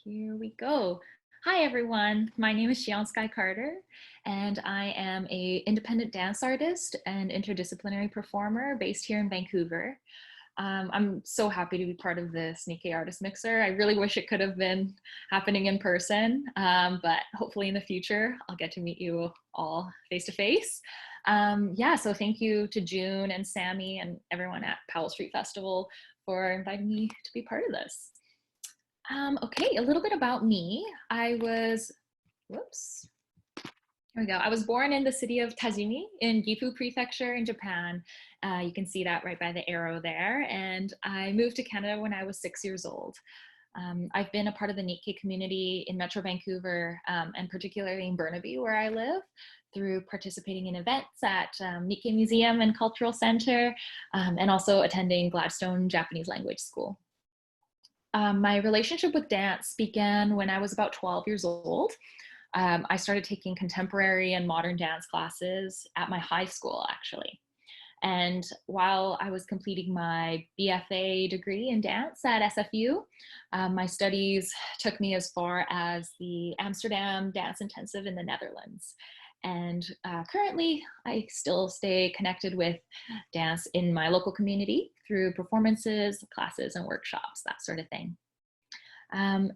Here we go. Hi, everyone. My name is Shion Carter, and I am an independent dance artist and interdisciplinary performer based here in Vancouver. I'm so happy to be part of this Nikkei Artist Mixer. I really wish it could have been happening in person, but hopefully in the future, I'll get to meet you all face to face. Yeah, so thank you to June and Sammy and everyone at Powell Street Festival for inviting me to be part of this. Okay, a little bit about me. Whoops, here we go. I was born in the city of Tajimi in Gifu Prefecture in Japan. You can see that right by the arrow there. And I moved to Canada when I was 6 years old. I've been a part of the Nikkei community in Metro Vancouver and particularly in Burnaby where I live through participating in events at Nikkei Museum and Cultural Center and also attending Gladstone Japanese Language School. My relationship with dance began when I was about 12 years old. I started taking contemporary and modern dance classes at my high school, actually. And while I was completing my BFA degree in dance at SFU, my studies took me as far as the Amsterdam Dance Intensive in the Netherlands. And currently, I still stay connected with dance in my local community through performances, classes, and workshops, that sort of thing.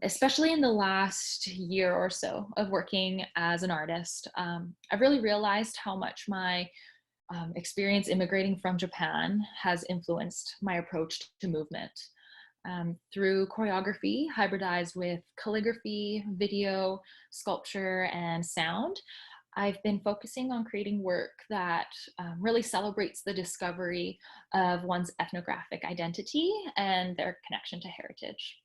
Especially in the last year or so of working as an artist, I've really realized how much my experience immigrating from Japan has influenced my approach to movement. Through choreography, hybridized with calligraphy, video, sculpture, and sound, I've been focusing on creating work that really celebrates the discovery of one's ethnographic identity and their connection to heritage.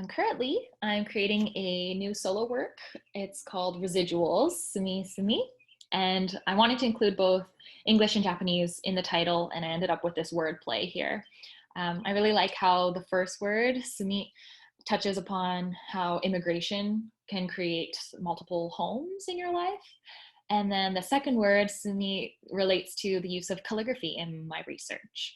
Currently, I'm creating a new solo work. It's called Residuals, Sumi Sumi, and I wanted to include both English and Japanese in the title, and I ended up with this word play here. I really like how the first word, Sumi, touches upon how immigration can create multiple homes in your life. And then the second word, Sumi, relates to the use of calligraphy in my research.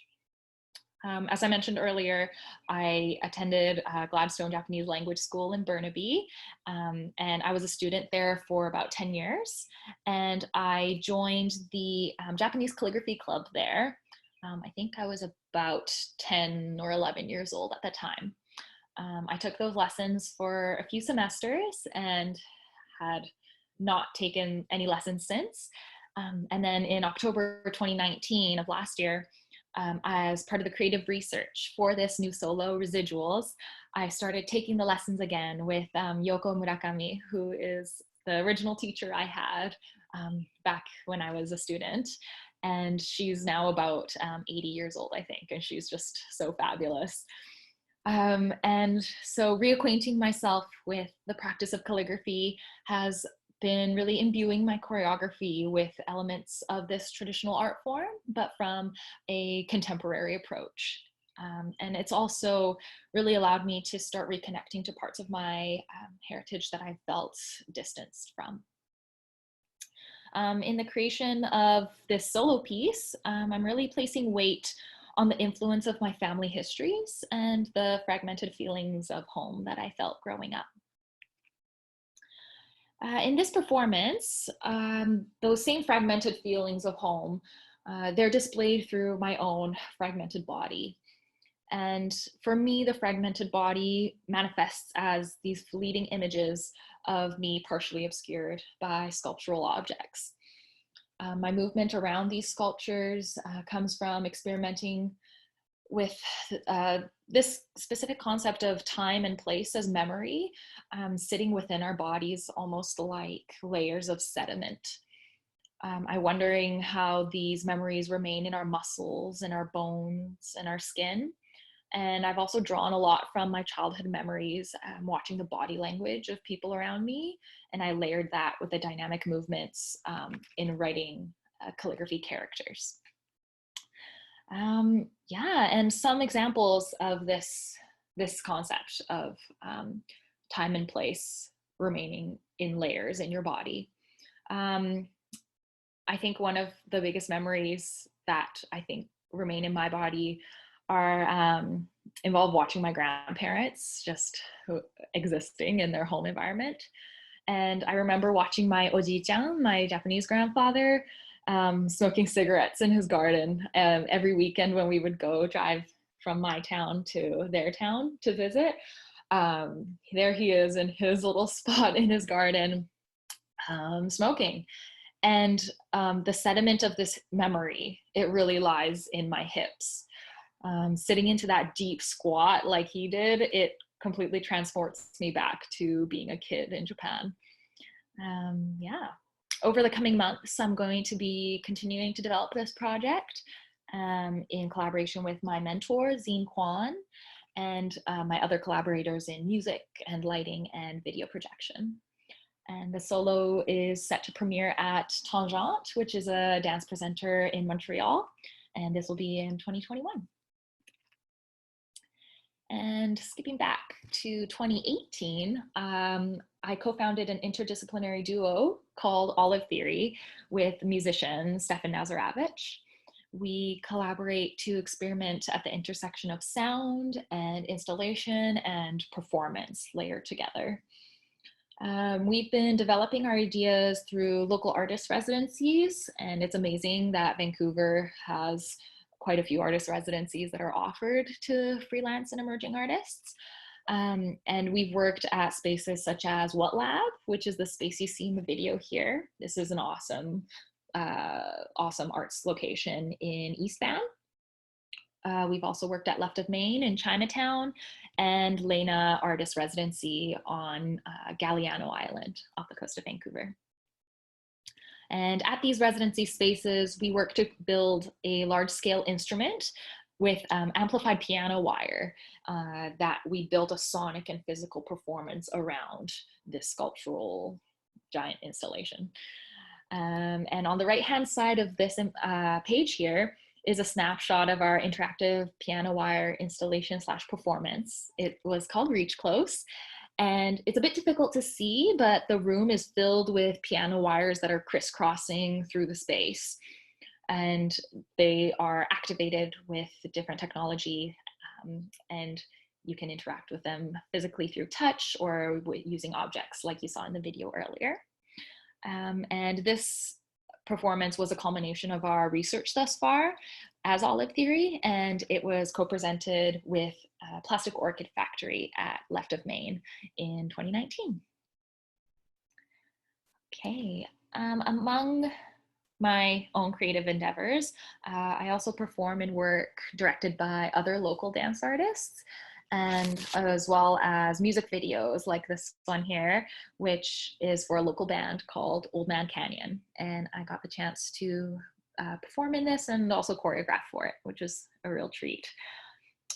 As I mentioned earlier, I attended Gladstone Japanese Language School in Burnaby, and I was a student there for about 10 years. And I joined the Japanese calligraphy club there. I think I was about 10 or 11 years old at the time. I took those lessons for a few semesters and had not taken any lessons since. And then in October 2019 of last year, as part of the creative research for this new solo, Residuals, I started taking the lessons again with Yoko Murakami, who is the original teacher I had back when I was a student. And she's now about 80 years old, I think, and she's just so fabulous. And so reacquainting myself with the practice of calligraphy has been really imbuing my choreography with elements of this traditional art form, but from a contemporary approach. And it's also really allowed me to start reconnecting to parts of my heritage that I felt distanced from. In the creation of this solo piece, I'm really placing weight on the influence of my family histories and the fragmented feelings of home that I felt growing up. In this performance, those same fragmented feelings of home, they're displayed through my own fragmented body. And for me, the fragmented body manifests as these fleeting images of me partially obscured by sculptural objects. My movement around these sculptures comes from experimenting with this specific concept of time and place as memory, sitting within our bodies almost like layers of sediment. I'm wondering how these memories remain in our muscles and our bones and our skin. And I've also drawn a lot from my childhood memories, watching the body language of people around me. And I layered that with the dynamic movements in writing calligraphy characters. Yeah, and some examples of this concept of time and place remaining in layers in your body. I think one of the biggest memories that I think remain in my body are involve watching my grandparents just coexisting in their home environment. And I remember watching my oji-chan, my Japanese grandfather, smoking cigarettes in his garden every weekend when we would go drive from my town to their town to visit. There he is in his little spot in his garden, smoking. And the sediment of this memory, it really lies in my hips. Sitting into that deep squat like he did, it completely transports me back to being a kid in Japan. Yeah. Over the coming months, I'm going to be continuing to develop this project in collaboration with my mentor, Zine Kwan, and my other collaborators in music and lighting and video projection. And the solo is set to premiere at Tangente, which is a dance presenter in Montreal, and this will be in 2021. And skipping back to 2018, I co-founded an interdisciplinary duo called Olive Theory with musician Stefan Nazarovich. We collaborate to experiment at the intersection of sound and installation and performance layered together. We've been developing our ideas through local artist residencies, and it's amazing that Vancouver has quite a few artist residencies that are offered to freelance and emerging artists. And we've worked at spaces such as What Lab, which is the space you see in the video here. This is an awesome, awesome arts location in East Van. We've also worked at Left of Main in Chinatown and Lena Artist Residency on Galliano Island off the coast of Vancouver. And at these residency spaces, we work to build a large-scale instrument with amplified piano wire that we built a sonic and physical performance around this sculptural giant installation. And on the right-hand side of this page here is a snapshot of our interactive piano wire installation / performance. It was called Reach Close. And it's a bit difficult to see, but the room is filled with piano wires that are crisscrossing through the space. And they are activated with different technology, and you can interact with them physically through touch or using objects like you saw in the video earlier. And this performance was a culmination of our research thus far as Olive Theory, and it was co-presented with Plastic Orchid Factory at Left of Main in 2019. Okay, among my own creative endeavors, I also perform and work directed by other local dance artists, and as well as music videos like this one here, which is for a local band called Old Man Canyon. And I got the chance to perform in this and also choreograph for it, which was a real treat.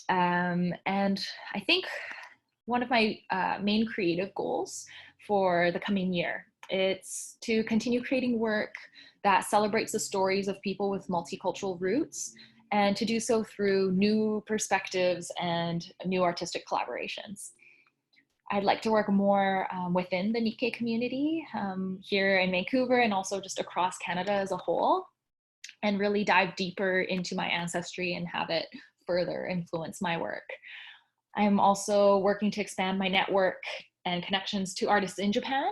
And I think one of my main creative goals for the coming year, it's to continue creating work that celebrates the stories of people with multicultural roots, and to do so through new perspectives and new artistic collaborations. I'd like to work more within the Nikkei community here in Vancouver and also just across Canada as a whole, and really dive deeper into my ancestry and have it further influence my work. I'm also working to expand my network and connections to artists in Japan,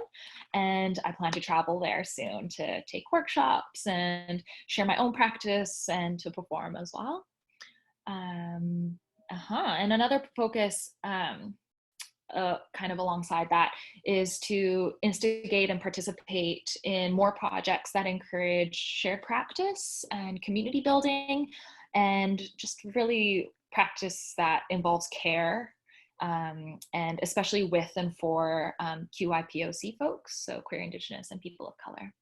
and I plan to travel there soon to take workshops and share my own practice and to perform as well. And another focus kind of alongside that is to instigate and participate in more projects that encourage shared practice and community building, and just really practice that involves care, and especially with and for QIPOC folks, so queer, Indigenous, and people of color.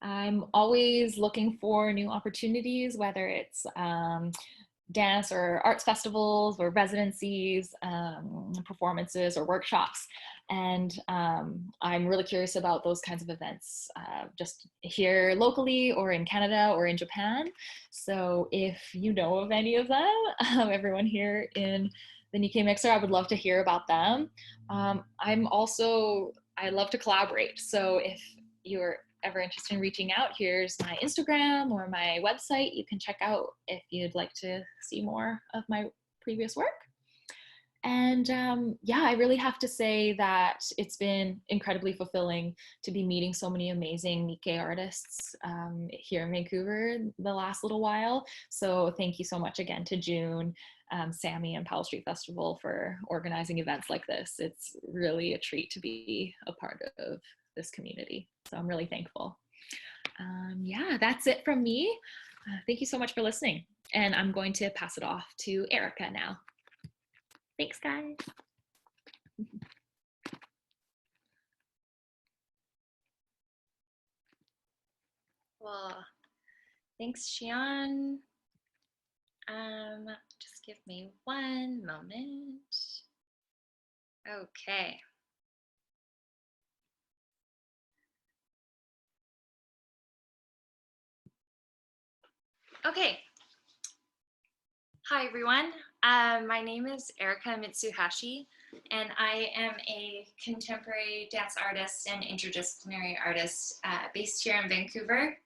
I'm always looking for new opportunities, whether it's dance or arts festivals or residencies, performances or workshops. And I'm really curious about those kinds of events, just here locally or in Canada or in Japan. So if you know of any of them, everyone here in the Nikkei Mixer, I would love to hear about them. I love to collaborate. So if you're ever interested in reaching out, here's my Instagram or my website you can check out if you'd like to see more of my previous work. And yeah, I really have to say that it's been incredibly fulfilling to be meeting so many amazing Nikkei artists here in Vancouver the last little while. So thank you so much again to June, Sammy, and Powell Street Festival for organizing events like this. It's really a treat to be a part of this community. So I'm really thankful. Yeah, that's it from me. Thank you so much for listening. And I'm going to pass it off to Erika now. Thanks, guys. Well, thanks, Shion. Just give me one moment. Okay. Okay. Hi, everyone. My name is Erika Mitsuhashi, and I am a contemporary dance artist and interdisciplinary artist based here in Vancouver.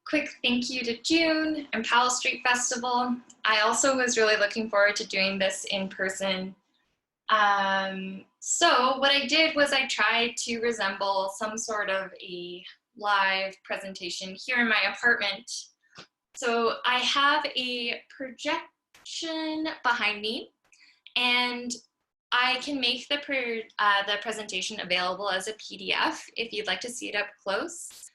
Quick thank you to June and Powell Street Festival. I also was really looking forward to doing this in person. So what I did was I tried to resemble some sort of a live presentation here in my apartment. So I have a projection behind me, and I can make the presentation available as a PDF if you'd like to see it up close.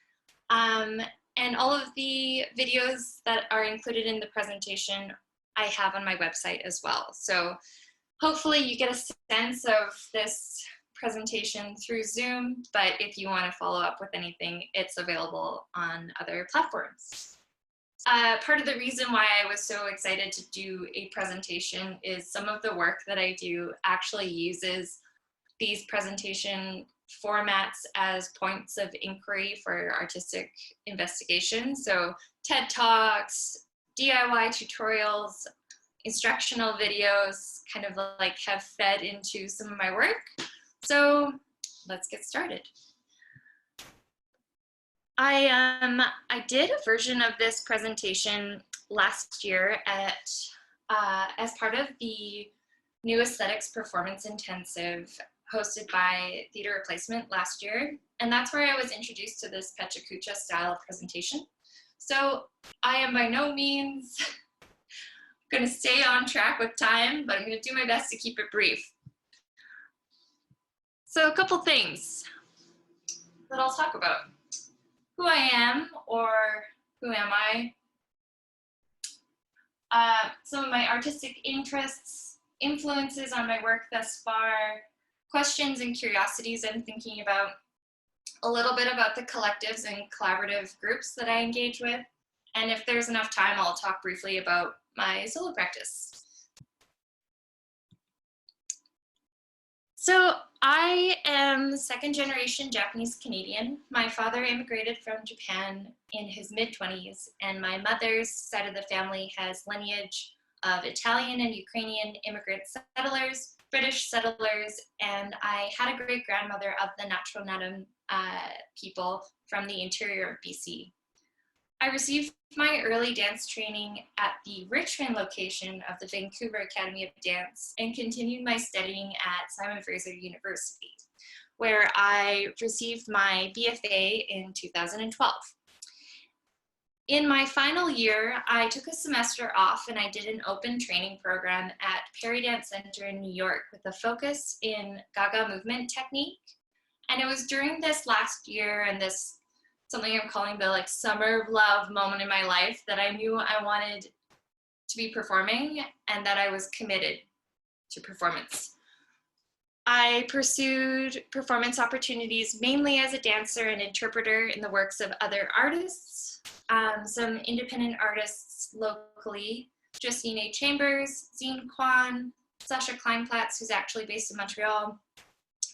And all of the videos that are included in the presentation I have on my website as well. So hopefully you get a sense of this presentation through Zoom, but if you want to follow up with anything, it's available on other platforms. Part of the reason why I was so excited to do a presentation is some of the work that I do actually uses these presentation formats as points of inquiry for artistic investigation. So TED Talks, DIY tutorials, instructional videos kind of like have fed into some of my work. So let's get started. I did a version of this presentation last year at as part of the New Aesthetics Performance Intensive hosted by Theater Replacement last year. And that's where I was introduced to this Pechakucha style presentation. So I am by no means going to stay on track with time, but I'm going to do my best to keep it brief. So a couple things that I'll talk about. Who I am, or who am I? Some of my artistic interests, influences on my work thus far, questions and curiosities I'm thinking about, a little bit about the collectives and collaborative groups that I engage with, and if there's enough time, I'll talk briefly about my solo practice. So I am second-generation Japanese Canadian. My father immigrated from Japan in his mid-20s, and my mother's side of the family has lineage of Italian and Ukrainian immigrant settlers, British settlers, and I had a great-grandmother of the Natural Natum people from the interior of BC. I received my early dance training at the Richmond location of the Vancouver Academy of Dance and continued my studying at Simon Fraser University, where I received my BFA in 2012. In my final year, I took a semester off and I did an open training program at Perry Dance Center in New York with a focus in Gaga movement technique. And it was during this last year and this something I'm calling the like summer of love moment in my life that I knew I wanted to be performing and that I was committed to performance. I pursued performance opportunities mainly as a dancer and interpreter in the works of other artists, some independent artists locally, Justine A. Chambers, Zine Kwan, Sasha Kleinplatz, who's actually based in Montreal,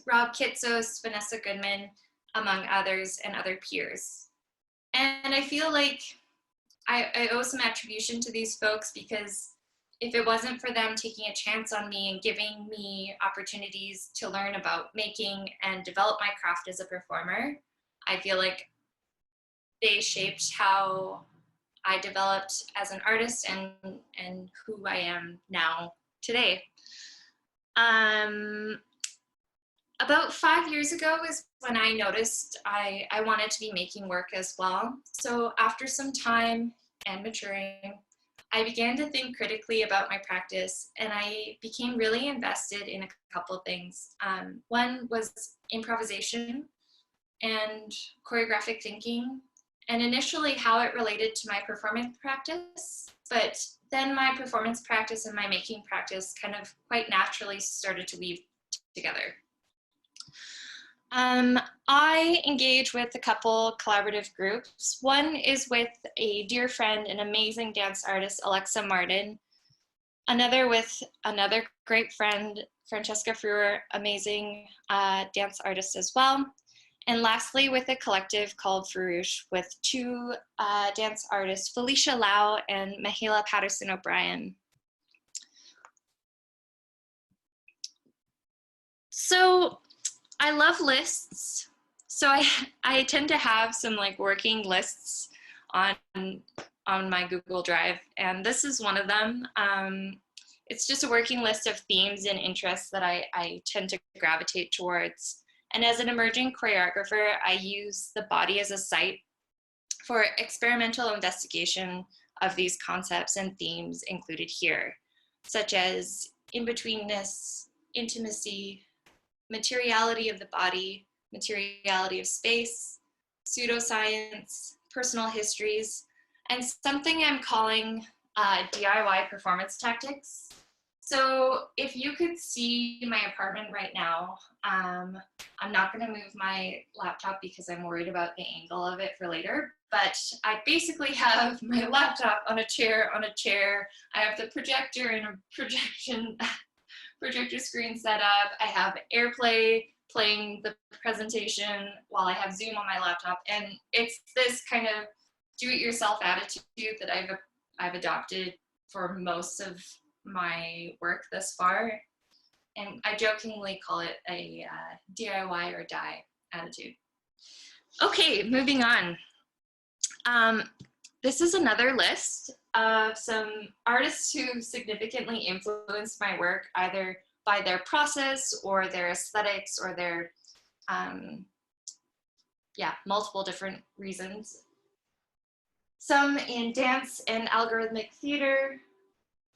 Rob Kitsos, Vanessa Goodman, among others, and other peers. And I feel like I owe some attribution to these folks because if it wasn't for them taking a chance on me and giving me opportunities to learn about making and develop my craft as a performer, I feel like they shaped how I developed as an artist and who I am now today. About 5 years ago is when I noticed I wanted to be making work as well. So after some time and maturing, I began to think critically about my practice, and I became really invested in a couple of things. One was improvisation and choreographic thinking, and initially how it related to my performance practice, but then my performance practice and my making practice kind of quite naturally started to weave together. I engage with a couple collaborative groups. One is with a dear friend and amazing dance artist, Alexa Martin. Another with another great friend, Francesca Frewer, amazing dance artist as well. And lastly, with a collective called Farouche with two dance artists, Felicia Lau and Mahela Patterson O'Brien. So I love lists. So I tend to have some like working lists on my Google Drive, and this is one of them. It's just a working list of themes and interests that I tend to gravitate towards. And as an emerging choreographer, I use the body as a site for experimental investigation of these concepts and themes included here, such as in-betweenness, intimacy, materiality of the body, materiality of space, pseudoscience, personal histories, and something I'm calling DIY performance tactics. So if you could see my apartment right now, I'm not going to move my laptop because I'm worried about the angle of it for later, but I basically have my laptop on a chair. I have the projector and a projector screen set up. I have AirPlay playing the presentation while I have Zoom on my laptop, and it's this kind of do-it-yourself attitude that I've adopted for most of my work thus far, and I jokingly call it a DIY or die attitude. Okay, moving on. This is another list of some artists who significantly influenced my work, either by their process or their aesthetics or their, multiple different reasons. Some in dance and algorithmic theater,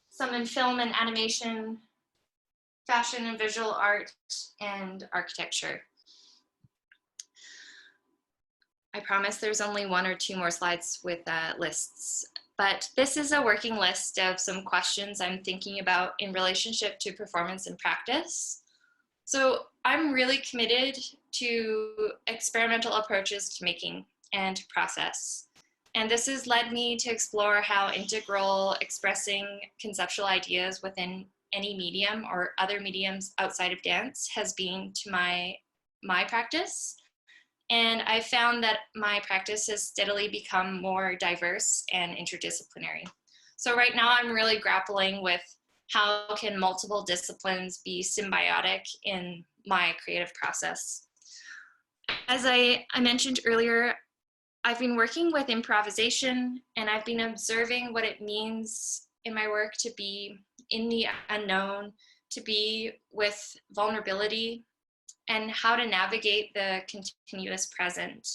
some in film and animation, fashion and visual art, and architecture. I promise there's only one or two more slides with lists, but this is a working list of some questions I'm thinking about in relationship to performance and practice. So I'm really committed to experimental approaches to making and process. And this has led me to explore how integral expressing conceptual ideas within any medium or other mediums outside of dance has been to my practice. And I found that my practice has steadily become more diverse and interdisciplinary. So right now I'm really grappling with how can multiple disciplines be symbiotic in my creative process. As I mentioned earlier, I've been working with improvisation, and I've been observing what it means in my work to be in the unknown, to be with vulnerability, and how to navigate the continuous present.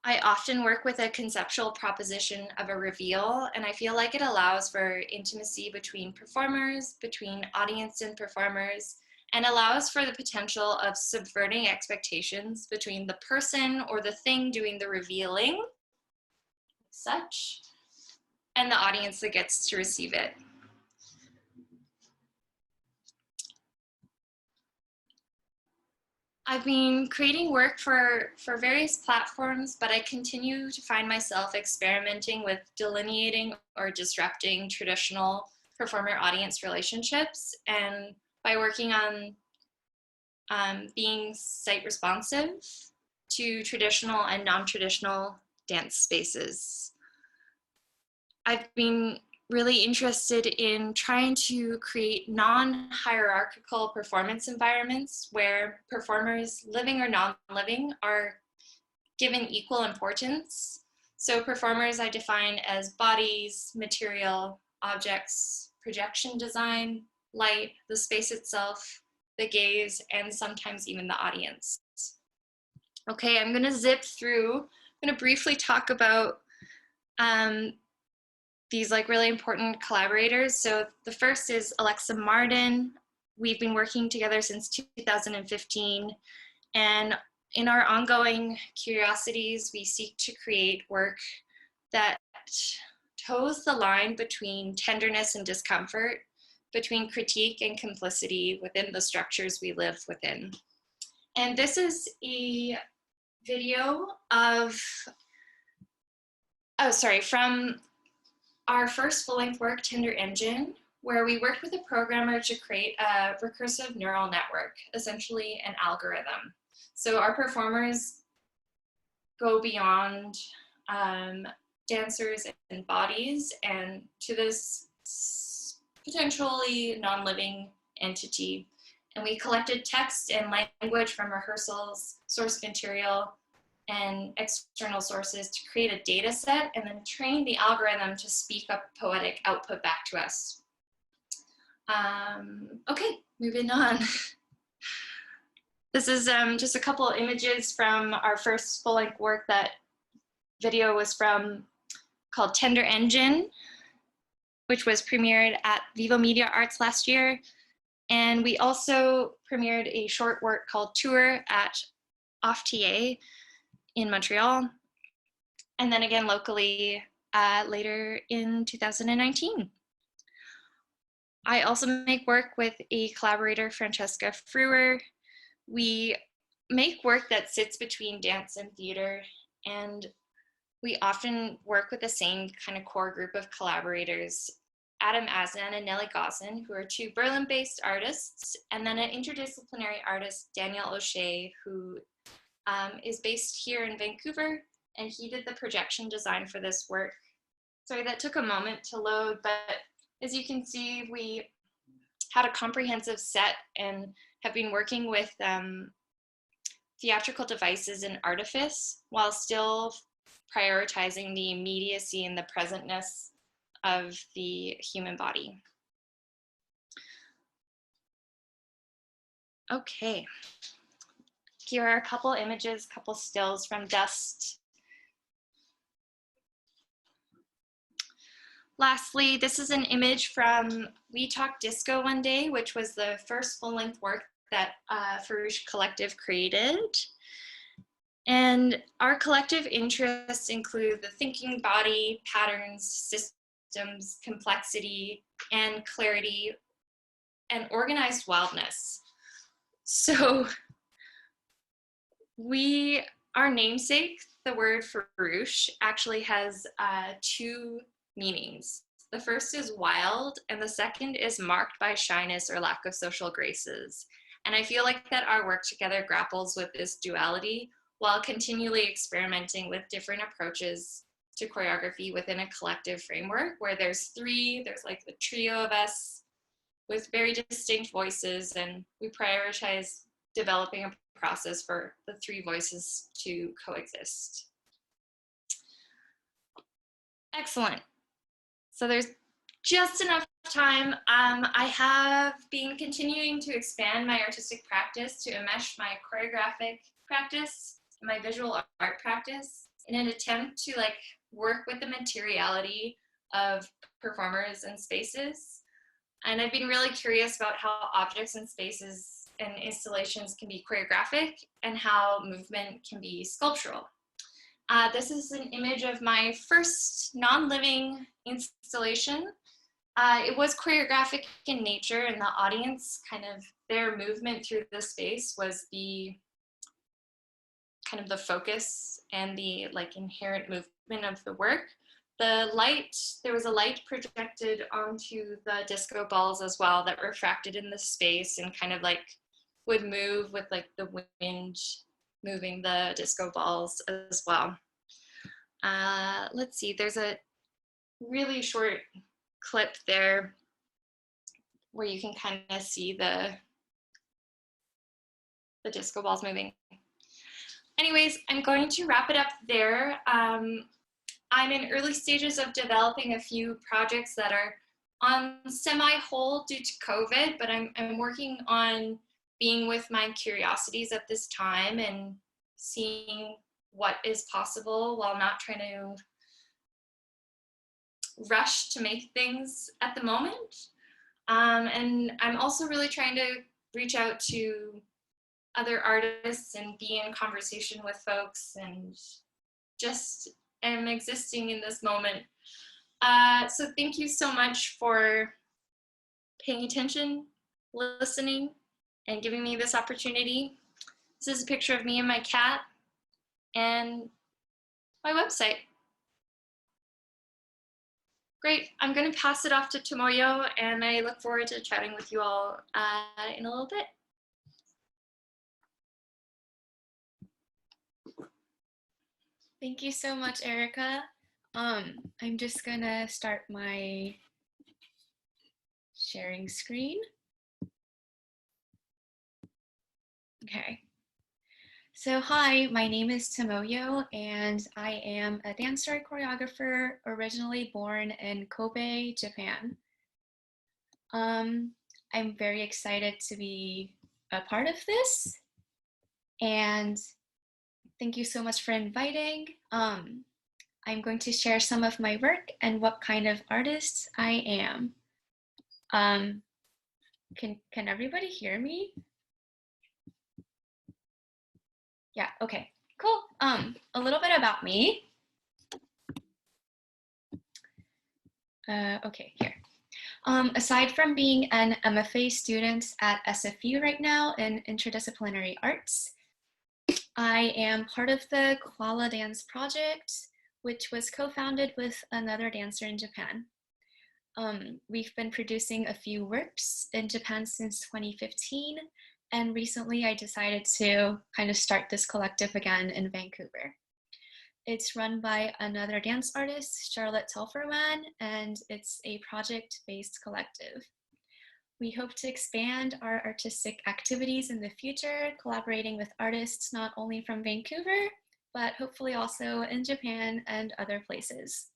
I often work with a conceptual proposition of a reveal, and I feel like it allows for intimacy between performers, between audience and performers, and allows for the potential of subverting expectations between the person or the thing doing the revealing, such, and the audience that gets to receive it. I've been creating work for various platforms, but I continue to find myself experimenting with delineating or disrupting traditional performer-audience relationships, and by working on being site-responsive to traditional and non-traditional dance spaces. I've been really interested in trying to create non-hierarchical performance environments where performers, living or non-living, are given equal importance So performers I define as bodies, material, objects, projection design, light, the space itself, the gaze, and sometimes even the audience. Okay, I'm gonna zip through. I'm gonna briefly talk about these like really important collaborators. So the first is Alexa Marden. We've been working together since 2015, and in our ongoing curiosities, we seek to create work that toes the line between tenderness and discomfort, between critique and complicity within the structures we live within. And this is a video of, from our first full-length work, Tender Engine, where we worked with a programmer to create a recursive neural network, essentially an algorithm. So our performers go beyond dancers and bodies and to this potentially non-living entity. And we collected text and language from rehearsals, source material, and external sources to create a data set and then train the algorithm to speak up poetic output back to us. Okay, moving on. This is just a couple images from our first full-length work that video was from, called Tender Engine, which was premiered at Vivo Media Arts last year. And we also premiered a short work called Tour at OFTA in Montreal, and then again locally later in 2019. I also make work with a collaborator, Francesca Frewer. We make work that sits between dance and theater, and we often work with the same kind of core group of collaborators, Adam Asnan and Nellie Gosson, who are two Berlin-based artists, and then an interdisciplinary artist, Daniel O'Shea, who is based here in Vancouver, and he did the projection design for this work. Sorry, that took a moment to load, but as you can see, we had a comprehensive set and have been working with theatrical devices and artifice while still prioritizing the immediacy and the presentness of the human body. Okay. Here are a couple images, couple stills from Dust. Lastly, this is an image from We Talk Disco One Day, which was the first full-length work that Farouche Collective created. And our collective interests include the thinking body, patterns, systems, complexity, and clarity, and organized wildness. So our namesake, the word Farouche, actually has two meanings. The first is wild, and the second is marked by shyness or lack of social graces. And I feel like that our work together grapples with this duality while continually experimenting with different approaches to choreography within a collective framework where there's like the trio of us with very distinct voices, and we prioritize developing a process for the three voices to coexist. Excellent. So there's just enough time. I have been continuing to expand my artistic practice to enmesh my choreographic practice, my visual art practice, in an attempt to like work with the materiality of performers and spaces. And I've been really curious about how objects and spaces and installations can be choreographic and how movement can be sculptural. This is an image of my first non-living installation. It was choreographic in nature, and the audience, kind of their movement through the space was the kind of the focus and the like inherent movement of the work. The light, there was a light projected onto the disco balls as well that refracted in the space and kind of like would move with like the wind moving the disco balls as well. Let's see, there's a really short clip there where you can kind of see the disco balls moving. Anyways, I'm going to wrap it up there. I'm in early stages of developing a few projects that are on semi-hold due to COVID, but I'm working on being with my curiosities at this time and seeing what is possible while not trying to rush to make things at the moment. And I'm also really trying to reach out to other artists and be in conversation with folks, and just am existing in this moment. So thank you so much for paying attention, listening, and giving me this opportunity. This is a picture of me and my cat and my website. Great, I'm gonna pass it off to Tomoyo, and I look forward to chatting with you all in a little bit. Thank you so much, Erika. I'm just gonna start my sharing screen. Okay. So hi, my name is Tomoyo, and I am a dancer choreographer originally born in Kobe, Japan. I'm very excited to be a part of this, and thank you so much for inviting. I'm going to share some of my work and what kind of artist I am. Can everybody hear me? Yeah, okay, cool. A little bit about me. Okay, here. Aside from being an MFA student at SFU right now in interdisciplinary arts, I am part of the Clala dance project, which was co-founded with another dancer in Japan. We've been producing a few works in Japan since 2015, and recently I decided to kind of start this collective again in Vancouver. It's run by another dance artist, Charlotte Telferman, and it's a project-based collective. We hope to expand our artistic activities in the future, collaborating with artists not only from Vancouver, but hopefully also in Japan and other places.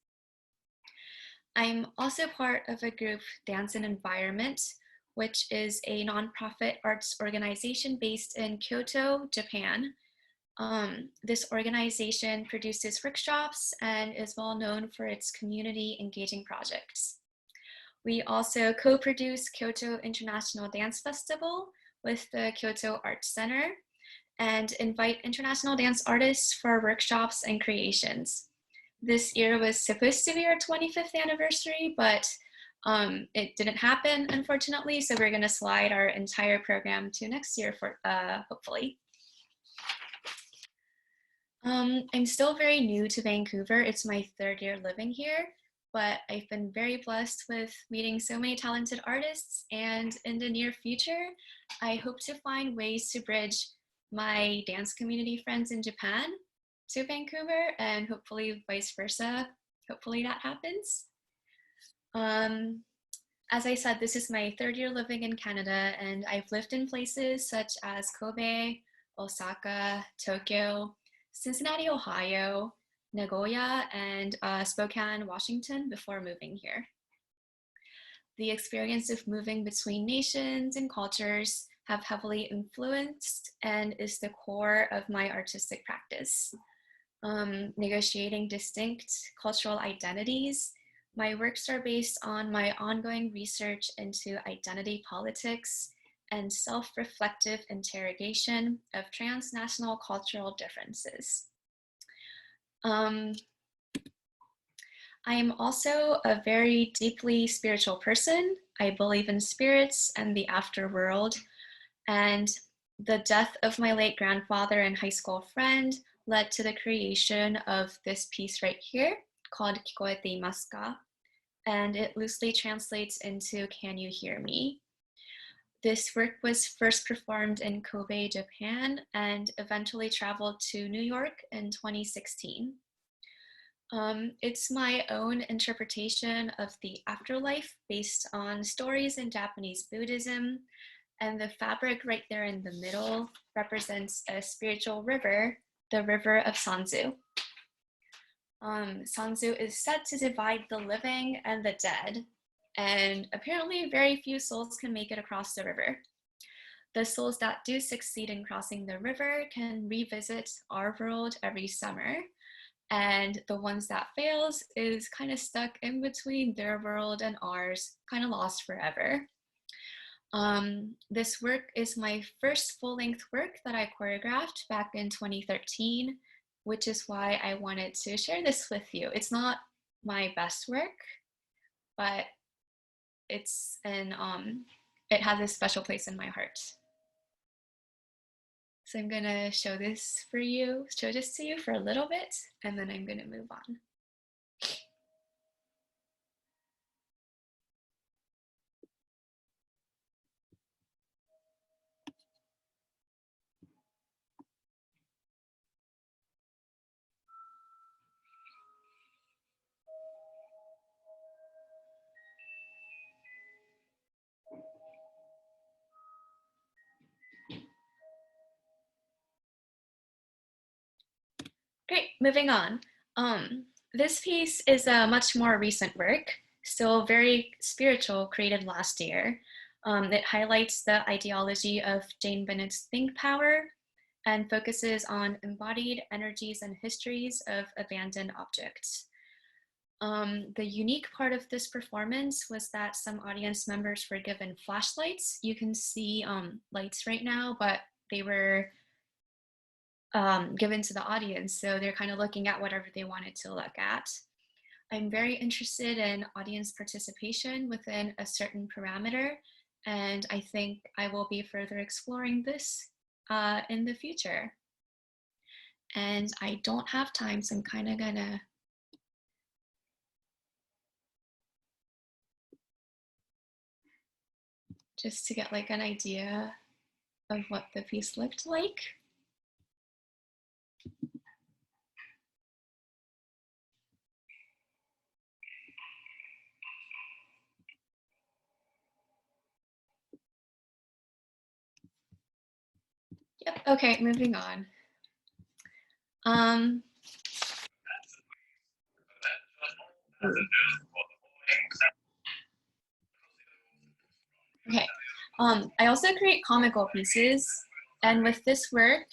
I'm also part of a group, Dance and Environment, which is a nonprofit arts organization based in Kyoto, Japan. This organization produces workshops and is well known for its community engaging projects. We also co-produce Kyoto International Dance Festival with the Kyoto Arts Center and invite international dance artists for workshops and creations. This year was supposed to be our 25th anniversary, but it didn't happen, unfortunately, so we're gonna slide our entire program to next year, for hopefully. I'm still very new to Vancouver. It's my 3rd year living here, but I've been very blessed with meeting so many talented artists, and in the near future, I hope to find ways to bridge my dance community friends in Japan to Vancouver, and hopefully vice versa. Hopefully that happens. As I said, this is my 3rd year living in Canada, and I've lived in places such as Kobe, Osaka, Tokyo, Cincinnati, Ohio, Nagoya, and Spokane, Washington before moving here. The experience of moving between nations and cultures have heavily influenced and is the core of my artistic practice. Negotiating distinct cultural identities, my works are based on my ongoing research into identity politics and self-reflective interrogation of transnational cultural differences. I am also a very deeply spiritual person. I believe in spirits and the afterworld, and the death of my late grandfather and high school friend led to the creation of this piece right here called Kikoete Imasu ka? And it loosely translates into Can You Hear Me? This work was first performed in Kobe, Japan, and eventually traveled to New York in 2016. It's my own interpretation of the afterlife based on stories in Japanese Buddhism, and the fabric right there in the middle represents a spiritual river, the river of Sanzu. Sanzu is said to divide the living and the dead, and apparently very few souls can make it across the river. The souls that do succeed in crossing the river can revisit our world every summer, and the ones that fails is kind of stuck in between their world and ours, kind of lost forever. This work is my first full-length work that I choreographed back in 2013, which is why I wanted to share this with you. It's not my best work, but it has a special place in my heart. So I'm gonna show this to you for a little bit, and then I'm gonna move on. Great, moving on. This piece is a much more recent work, still very spiritual, created last year. It highlights the ideology of Jane Bennett's Think Power and focuses on embodied energies and histories of abandoned objects. The unique part of this performance was that some audience members were given flashlights. You can see lights right now, but they were given to the audience, so they're kind of looking at whatever they wanted to look at. I'm very interested in audience participation within a certain parameter, and I think I will be further exploring this in the future. And I don't have time, so I'm kind of gonna just to get like an idea of what the piece looked like. Yep, okay, moving on. Okay, I also create comical pieces, and with this work,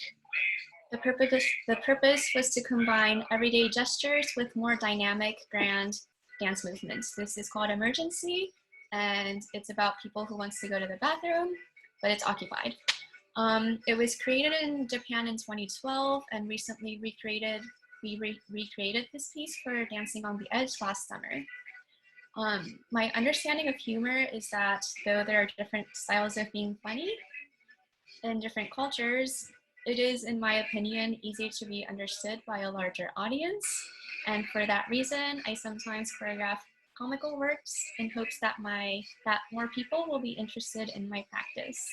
the purpose was to combine everyday gestures with more dynamic, grand dance movements. This is called Emergency, and it's about people who wants to go to the bathroom, but it's occupied. It was created in Japan in 2012 and recently recreated. We recreated this piece for Dancing on the Edge last summer. My understanding of humor is that though there are different styles of being funny in different cultures, it is, in my opinion, easier to be understood by a larger audience. And for that reason, I sometimes choreograph comical works in hopes that more people will be interested in my practice.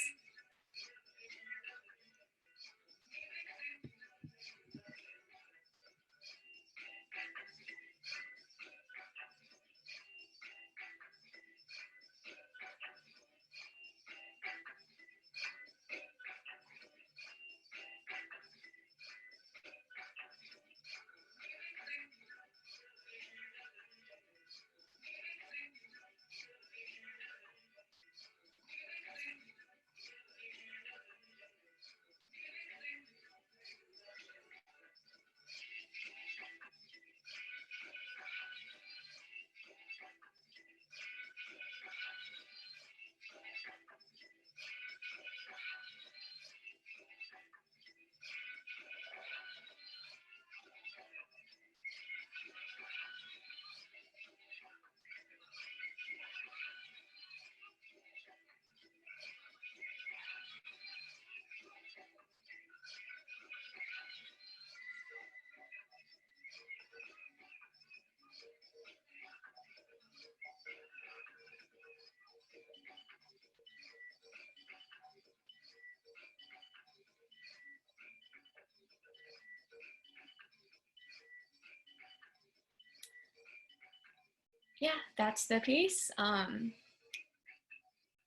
Yeah, that's the piece.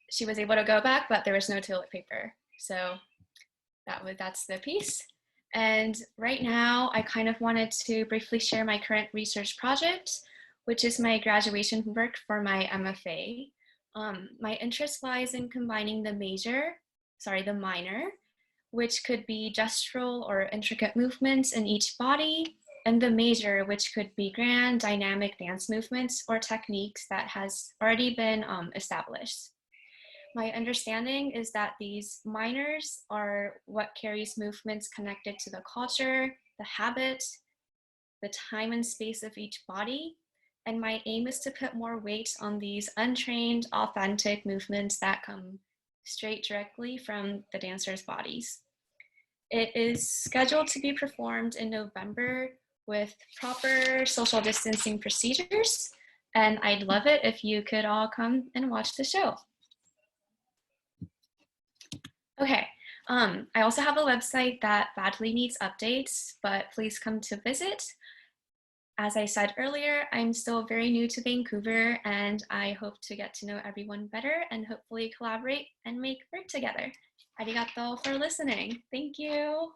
She was able to go back, but there was no toilet paper. So that's the piece. And right now, I kind of wanted to briefly share my current research project, which is my graduation work for my MFA. My interest lies in combining the minor, which could be gestural or intricate movements in each body, and the major, which could be grand, dynamic dance movements or techniques that has already been established. My understanding is that these minors are what carries movements connected to the culture, the habit, the time and space of each body. And my aim is to put more weight on these untrained, authentic movements that come straight directly from the dancers' bodies. It is scheduled to be performed in November with proper social distancing procedures. And I'd love it if you could all come and watch the show. Okay, I also have a website that badly needs updates, but please come to visit. As I said earlier, I'm still very new to Vancouver, and I hope to get to know everyone better and hopefully collaborate and make work together. Arigato for listening. Thank you.